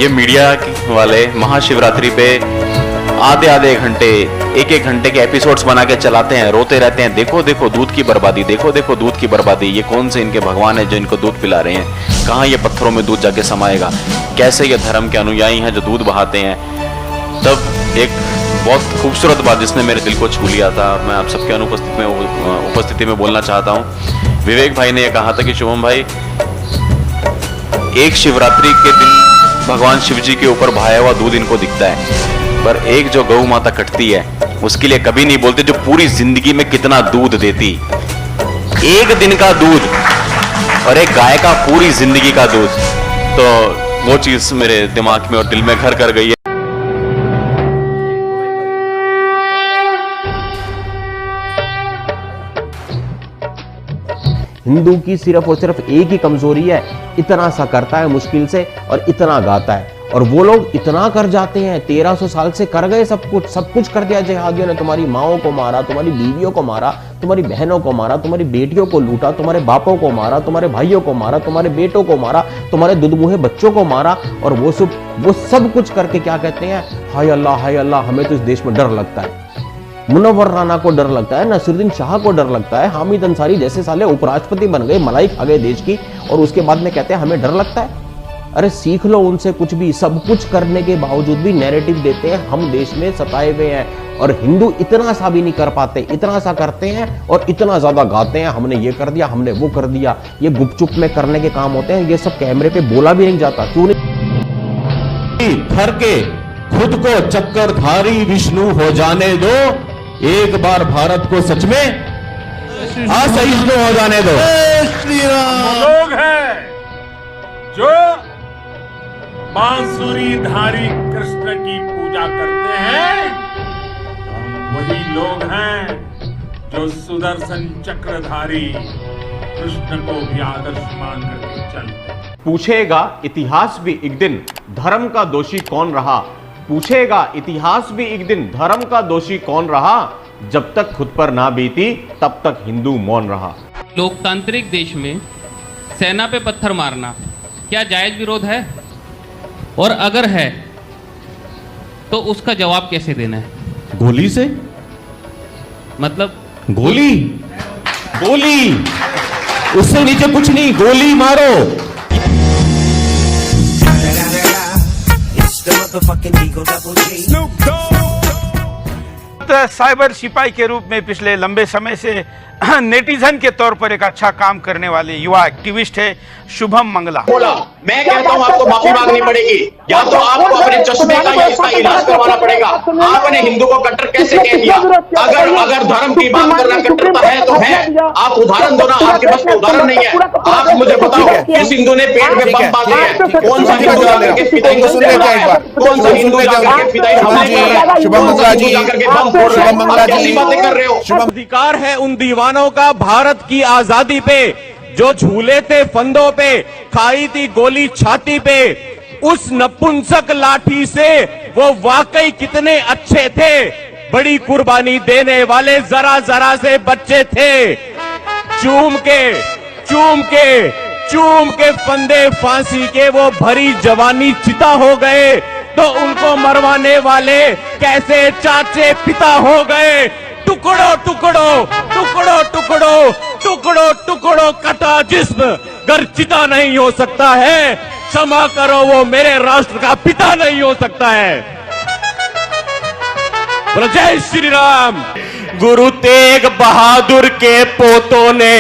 ये मीडिया वाले महाशिवरात्रि पे आधे आधे घंटे एक एक घंटे के एपिसोड्स बना के चलाते हैं, रोते रहते हैं, देखो देखो दूध की बर्बादी, देखो देखो दूध की बर्बादी, ये कौन से इनके भगवान है जो इनको दूध पिला रहे हैं, कहाँ ये पत्थरों में दूध जाके समाएगा, कैसे ये धर्म के अनुयायी हैं जो दूध बहाते हैं। तब एक बहुत खूबसूरत बात जिसने मेरे दिल को छू लिया था, मैं आप सबके उपस्थिति में बोलना चाहता हूँ। विवेक भाई ने यह कहा था कि शुभम भाई, एक शिवरात्रि के दिन भगवान शिव जी के ऊपर बहाया हुआ दूध इनको दिखता है, पर एक जो गौ माता कटती है उसके लिए कभी नहीं बोलते जो पूरी जिंदगी में कितना दूध देती। एक दिन का दूध और एक गाय का पूरी जिंदगी का दूध, तो वो चीज मेरे दिमाग में और दिल में घर कर गई है। हिंदू की सिर्फ और सिर्फ एक ही कमजोरी है, इतना सा करता है मुश्किल से और इतना गाता है, और वो लोग इतना कर जाते हैं। 1300 साल से कर गए सब कुछ कर दिया जिहादियों ने। तुम्हारी माओं को मारा, तुम्हारी बीवियों को मारा, तुम्हारी बहनों को मारा, तुम्हारी बेटियों को लूटा, तुम्हारे बापों को मारा, तुम्हारे भाइयों को मारा, तुम्हारे बेटों को मारा, तुम्हारे दुधमुहे बच्चों को मारा, और वो सब कुछ करके क्या कहते हैं, हाय अल्लाह हमें तो इस देश में डर लगता है। मुनव्वर राना को डर लगता है, नसीरुद्दीन शाह को डर लगता है, हामिद अंसारी जैसे साले उपराष्ट्रपति बन गए, मलाई खा गए देश की, और उसके बाद में कहते हैं हमें डर लगता है। अरे सीख लो उनसे कुछ भी। सब कुछ करने के बावजूद भी नैरेटिव देते हैं हम देश में सताए हुए हैं, और हिंदू इतना सा भी नहीं कर पाते, इतना सा करते हैं और इतना ज्यादा गाते हैं, हमने ये कर दिया, हमने वो कर दिया। ये गुपचुप में करने के काम होते हैं, ये सब कैमरे पे बोला भी नहीं जाता। क्यों नहीं? थर के खुद को चक्करधारी विष्णु हो जाने दो, एक बार भारत को सच में असहिष्णु हो जाने दो। श्री राम। लोग हैं जो बांसुरी धारी कृष्ण की पूजा करते हैं, हम वही लोग हैं जो सुदर्शन चक्रधारी कृष्ण को भी आदर्श मान करके चलते हैं। पूछेगा इतिहास भी एक दिन धर्म का दोषी कौन रहा, पूछेगा इतिहास भी एक दिन धर्म का दोषी कौन रहा, जब तक खुद पर ना बीती तब तक हिंदू मौन रहा। लोकतांत्रिक देश में सेना पे पत्थर मारना क्या जायज विरोध है? और अगर है तो उसका जवाब कैसे देना है? गोली से? मतलब गोली उससे नीचे कुछ नहीं, गोली मारो। साइबर सिपाही के रूप में पिछले लंबे समय से नेटिजन के तौर पर एक अच्छा काम करने वाले युवा एक्टिविस्ट है शुभम मंगला। बोला मैं कहता हूं आपको माफी मांगनी पड़ेगी, या तो आपको अपने चश्मे का या इसका इलाज करवाना पड़ेगा। आपने हिंदू को कट्टर कैसे कह दिया? अगर धर्म की बात करना कट्टरता है तो है, आप उदाहरण दो ना, आपके पास में उदाहरण नहीं है। आप मुझे बताओ किस हिंदू ने पेट में बम बांधे हैं? कौन सा हिंदू जाकर के फिदाई कौन सा हिंदू जाकर के फिदाई हमले शुभम मंगला जी जाकर के बम फोड़ रहे हैं? आप कैसी बातें कर रहे हो? अधिकार है उन दीवानों का भारत की आजादी पे, जो झूले थे फंदों पे, खाई थी गोली छाती पे। उस नपुंसक लाठी से वो वाकई कितने अच्छे थे, बड़ी कुर्बानी देने वाले जरा जरा से बच्चे थे। चूम के फंदे फांसी के वो भरी जवानी चिता हो गए, तो उनको मरवाने वाले कैसे चाचे पिता हो गए। टुकड़ो कटा जिस्म गर चिता नहीं हो सकता है, क्षमा करो वो मेरे राष्ट्र का पिता नहीं हो सकता है। बोलो जय श्री राम। गुरु तेग बहादुर के पोतों ने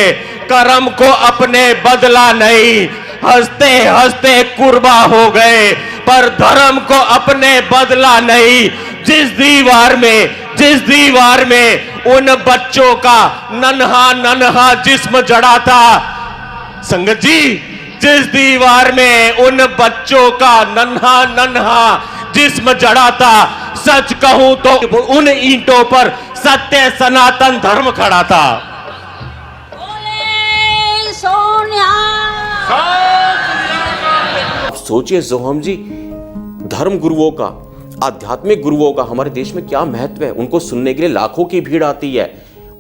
कर्म को अपने बदला नहीं, हंसते हंसते कुर्बा हो गए, पर धर्म को अपने बदला नहीं। जिस दीवार में उन बच्चों का नन्हा जिस्म जड़ा था, संगत जी, जिस दीवार में उन बच्चों का नन्हा जिस्म जड़ा था, सच कहूं तो उन ईंटों पर सत्य सनातन धर्म खड़ा था। सोचिए सोहम जी, धर्म गुरुओं का, आध्यात्मिक गुरुओं का हमारे देश में क्या महत्व है। उनको सुनने के लिए लाखों की भीड़ आती है,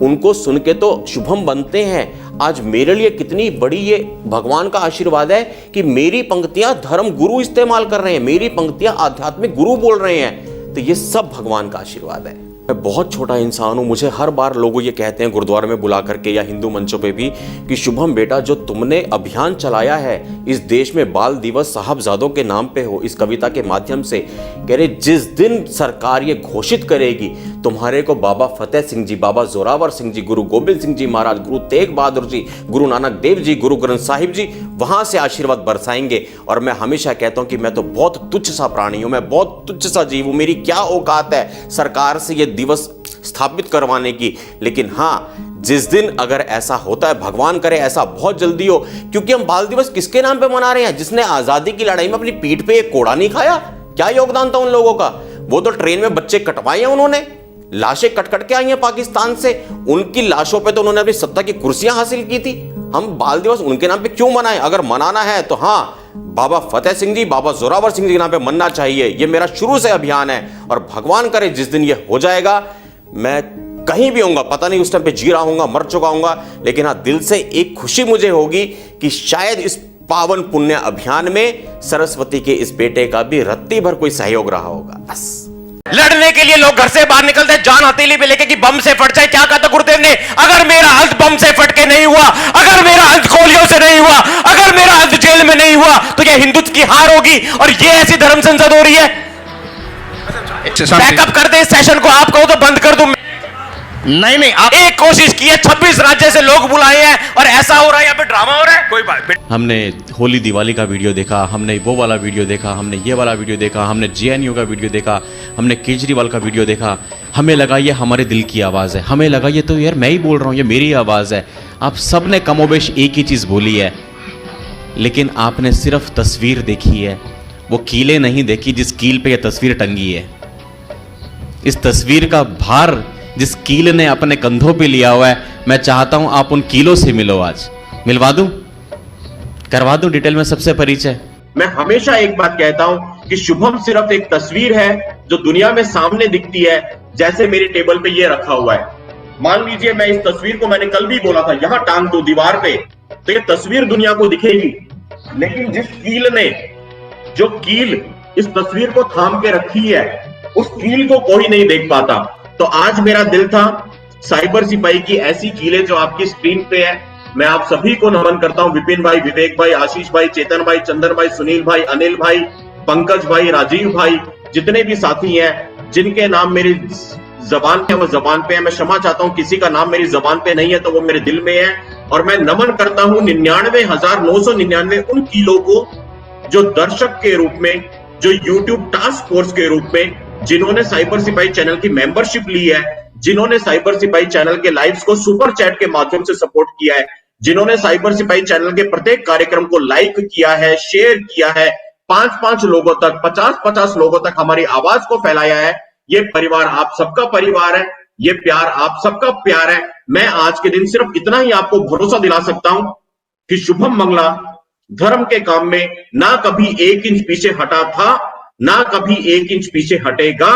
उनको सुन के तो शुभम बनते हैं। आज मेरे लिए कितनी बड़ी ये भगवान का आशीर्वाद है कि मेरी पंक्तियां धर्म गुरु इस्तेमाल कर रहे हैं, मेरी पंक्तियां आध्यात्मिक गुरु बोल रहे हैं। तो ये सब भगवान का आशीर्वाद है। मैं बहुत छोटा इंसान हूं, मुझे हर बार लोग ये कहते हैं गुरुद्वारे में बुला करके या हिंदू मंचों पे भी कि शुभम बेटा, जो तुमने अभियान चलाया है इस देश में बाल दिवस साहबजादों के नाम पे हो, इस कविता के माध्यम से, कह रहे जिस दिन सरकार ये घोषित करेगी तुम्हारे को बाबा फतेह सिंह जी, बाबा जोरावर सिंह जी, गुरु गोबिंद सिंह जी महाराज, गुरु तेग बहादुर जी, गुरु नानक देव जी, गुरु ग्रंथ साहिब जी वहां से आशीर्वाद बरसाएंगे। और मैं हमेशा कहता हूं कि मैं तो बहुत तुच्छ सा प्राणी हूं, मैं बहुत तुच्छ सा जीव हूं, मेरी क्या औकात है सरकार से ये दिवस स्थापित करवाने की। लेकिन हां, जिस दिन अगर ऐसा होता है, भगवान करे ऐसा बहुत जल्दी हो, क्योंकि हम बाल दिवस किसके नाम पे मना रहे हैं? जिसने आजादी की लड़ाई में अपनी पीठ पे एक कोड़ा नहीं खाया। क्या योगदान था उन लोगों का? वो तो ट्रेन में बच्चे कटवाए हैं उन्होंने, लाशें कट कट के आई हैं पाकिस्तान से, उनकी लाशों पे तो उन्होंने अपनी सत्ता की कुर्सियां हासिल की थी। हम बाल दिवस उनके नाम पे क्यों मनाएं? अगर मनाना है तो हां, बाबा फतेह सिंह जी, बाबा जोरावर सिंह जी के नाम पे मनना चाहिए। ये मेरा शुरू से अभियान है और भगवान करे जिस दिन ये हो जाएगा, मैं कहीं भी होऊंगा, पता नहीं उस टाइम पे जी रहा हूंगा, मर चुका हूंगा, लेकिन हाँ, दिल से एक खुशी मुझे होगी कि शायद इस पावन पुण्य अभियान में सरस्वती के इस बेटे का भी रत्ती भर कोई सहयोग रहा होगा। बस लड़ने के लिए लोग घर से बाहर निकलते हैं जान हथेली पे लेके कि बम से फट जाए। क्या कहा था गुरुदेव ने? अगर मेरा अंत बम से फट के नहीं हुआ, अगर मेरा अंत गोलियों से नहीं हुआ, अगर मेरा अंत जेल में नहीं हुआ, तो यह हिंदुत्व की हार होगी। और ये ऐसी धर्म संसद हो रही है। बैकअप कर दे इस सेशन को, आप कहो तो बंद कर दूं। नहीं, आप एक कोशिश की है, 26 राज्य से लोग बुलाए हैं और ऐसा हो रहा है, यहाँ पे ड्रामा हो रहा है। कोई बात, हमने होली दिवाली का वीडियो देखा, हमने वो वाला वीडियो देखा, हमने ये वाला वीडियो देखा, हमने जेएनयू का वीडियो देखा, हमने केजरीवाल का वीडियो देखा। हमें लगा ये हमारे दिल की आवाज़ है, हमें लगा ये तो यार मैं ही बोल रहा हूँ, ये मेरी आवाज़ है। आप सब ने कमोबेश एक ही चीज़ बोली है, लेकिन आपने सिर्फ तस्वीर देखी है, वो कीलें नहीं देखी जिस कील पे ये तस्वीर टंगी है। इस तस्वीर का भार जिस कील ने अपने कंधों पे लिया हुआ है, मैं चाहता हूं आप उन कीलों से मिलो। आज मिलवा दूं, करवा दूं डिटेल में सबसे परिचय। मैं हमेशा एक बात कहता हूं कि शुभम सिर्फ एक तस्वीर है जो दुनिया में सामने दिखती है, जैसे मेरे टेबल पे ये रखा हुआ है। मान लीजिए मैं इस तस्वीर को, मैंने कल भी बोला था, यहां टांग दो दीवार पे, तो ये तस्वीर दुनिया को दिखेगी। लेकिन जिस कील ने, जो कील इस तस्वीर को थाम के रखी है, उस कील को कोई नहीं देख पाता। तो आज मेरा दिल था साइबर सिपाही की ऐसी कीलें जो आपकी स्क्रीन पे है। मैं आप सभी को नमन करता हूं, विपिन भाई, विवेक भाई, आशीष भाई, चेतन भाई, चंदन भाई, सुनील भाई, अनिल भाई, पंकज भाई, राजीव भाई, जितने भी साथी हैं जिनके नाम मेरी जबान पे, वो जबान पे है। मैं क्षमा चाहता हूं, किसी का नाम मेरी जबान पे नहीं है तो वो मेरे दिल में है। और मैं नमन करता हूं 99,999 उन कीलों को जो दर्शक के रूप में, जो यूट्यूब टास्क फोर्स के रूप में, जिन्होंने साइबर सिपाही चैनल की मेंबरशिप ली है, जिन्होंने साइबर सिपाही चैनल के लाइव्स को सुपर चैट के माध्यम से सपोर्ट किया है, जिन्होंने साइबर सिपाही चैनल के प्रत्येक कार्यक्रम को लाइक किया है, शेयर किया है, 5-5 लोगों तक, 50-50 लोगों तक हमारी आवाज को फैलाया है। ये परिवार आप सबका परिवार है, ये प्यार आप सबका प्यार है। मैं आज के दिन सिर्फ इतना ही आपको भरोसा दिला सकता हूं कि शुभम मंगला धर्म के काम में ना कभी 1 इंच पीछे हटा था, ना कभी 1 इंच पीछे हटेगा।